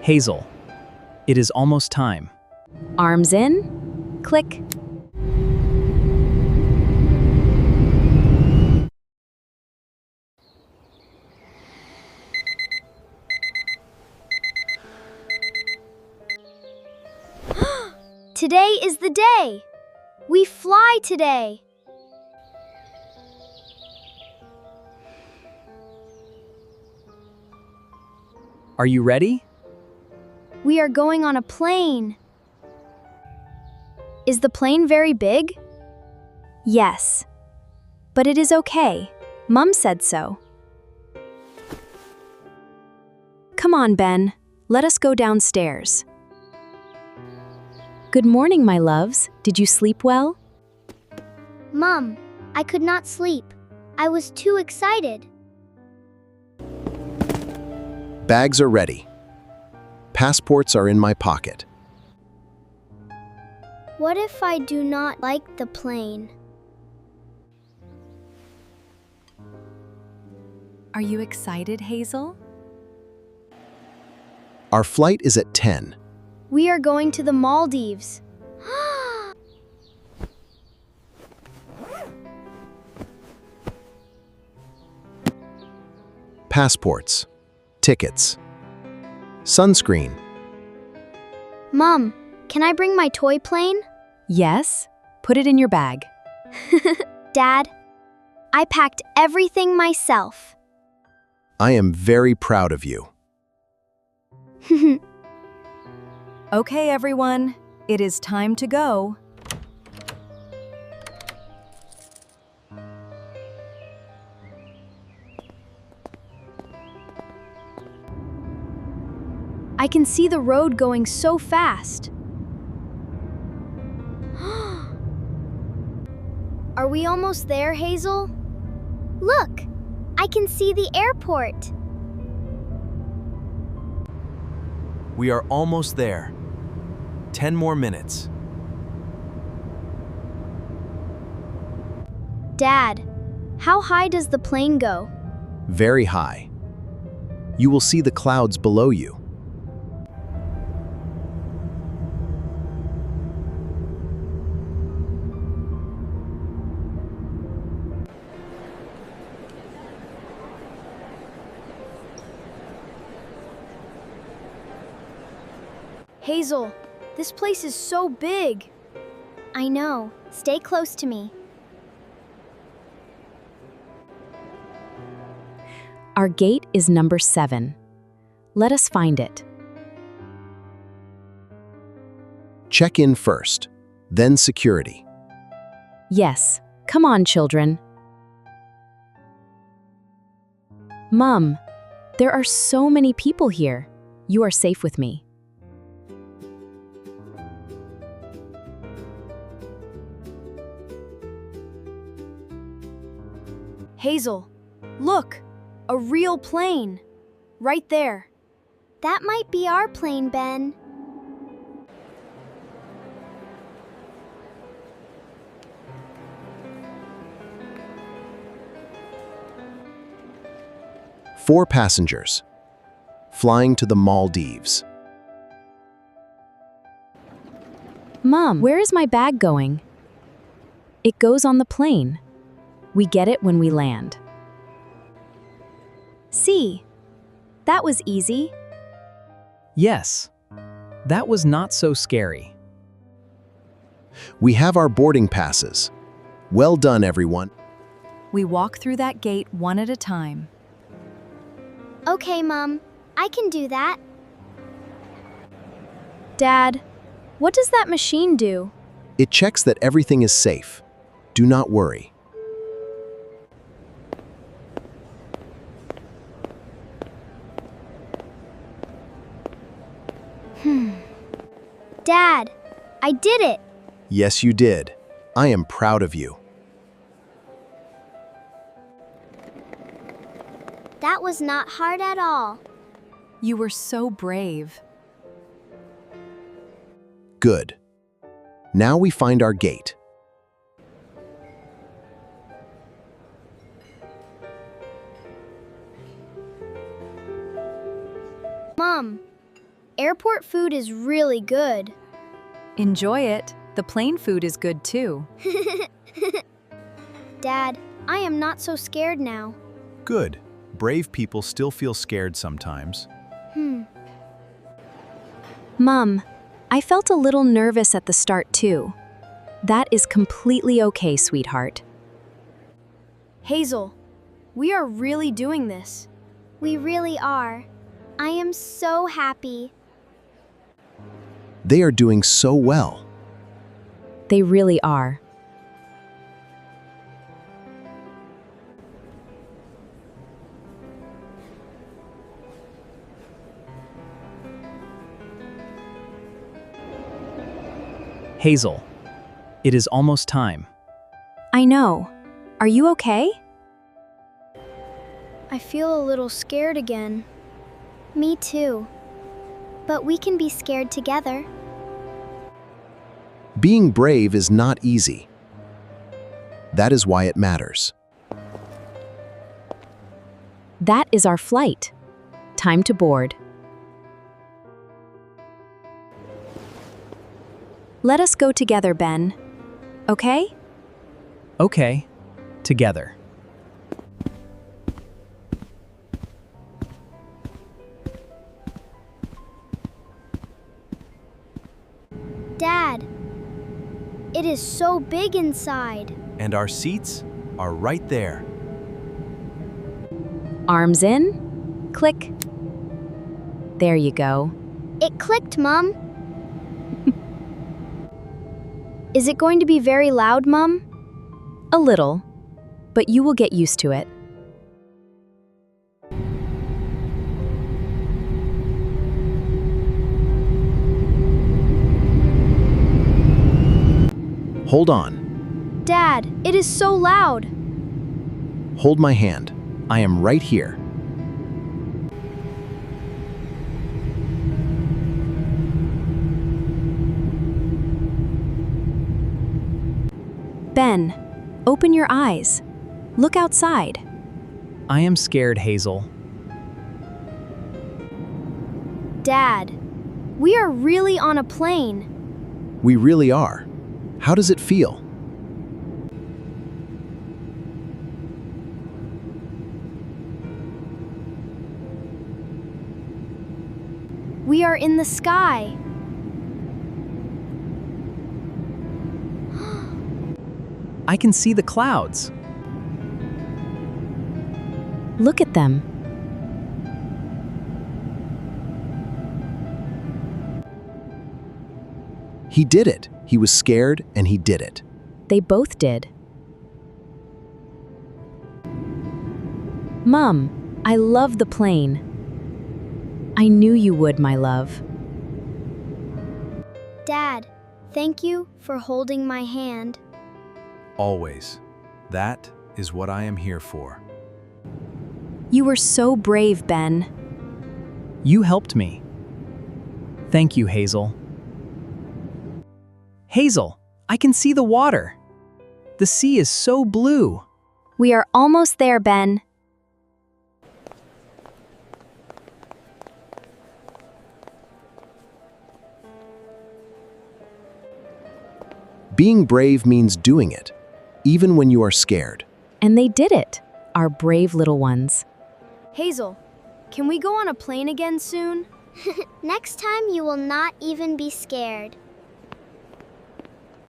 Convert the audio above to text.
Hazel, it is almost time. Arms in. Click. Today is the day! We fly today! Are you ready? We are going on a plane. Is the plane very big? Yes. But it is okay. Mom said so. Come on, Ben. Let us go downstairs. Good morning, my loves. Did you sleep well? Mom, I could not sleep. I was too excited. Bags are ready. Passports are in my pocket. What if I do not like the plane? Are you excited, Hazel? Our flight is at 10. We are going to the Maldives. Passports. Tickets. Sunscreen. Mom, can I bring my toy plane? Yes. Put it in your bag. Dad, I packed everything myself. I am very proud of you. Okay, everyone. It is time to go. I can see the road going so fast. Are we almost there, Hazel? Look, I can see the airport. We are almost there. 10 more minutes. Dad, how high does the plane go? Very high. You will see the clouds below you. Hazel, this place is so big. I know. Stay close to me. Our gate is number 7. Let us find it. Check in first, then security. Yes. Come on, children. Mom, there are so many people here. You are safe with me. Hazel, look, a real plane. Right there. That might be our plane, Ben. Four passengers. Flying to the Maldives. Mom, where is my bag going? It goes on the plane. We get it when we land. See, that was easy. Yes, that was not so scary. We have our boarding passes. Well done, everyone. We walk through that gate one at a time. Okay, Mom, I can do that. Dad, what does that machine do? It checks that everything is safe. Do not worry. Dad, I did it. Yes, you did. I am proud of you. That was not hard at all. You were so brave. Good. Now we find our gate. Mom, Airport food is really good. Enjoy it. The plane food is good too. Dad, I am not so scared now. Good. Brave people still feel scared sometimes. Mom, I felt a little nervous at the start too. That is completely okay, sweetheart. Hazel, we are really doing this. We really are. I am so happy. They are doing so well. They really are. Hazel, it is almost time. I know. Are you okay? I feel a little scared again. Me too. But we can be scared together. Being brave is not easy. That is why it matters. That is our flight. Time to board. Let us go together, Ben. Okay? Okay, together. Dad, it is so big inside. And our seats are right there. Arms in. Click. There you go. It clicked, Mom. Is it going to be very loud, Mom? A little, but you will get used to it. Hold on. Dad, it is so loud. Hold my hand. I am right here. Ben, open your eyes. Look outside. I am scared, Hazel. Dad, we are really on a plane. We really are. How does it feel? We are in the sky. I can see the clouds. Look at them. He did it. He was scared and he did it. They both did. Mom, I love the plane. I knew you would, my love. Dad, thank you for holding my hand. Always. That is what I am here for. You were so brave, Ben. You helped me. Thank you, Hazel. Hazel, I can see the water. The sea is so blue. We are almost there, Ben. Being brave means doing it, even when you are scared. And they did it, our brave little ones. Hazel, can we go on a plane again soon? Next time you will not even be scared.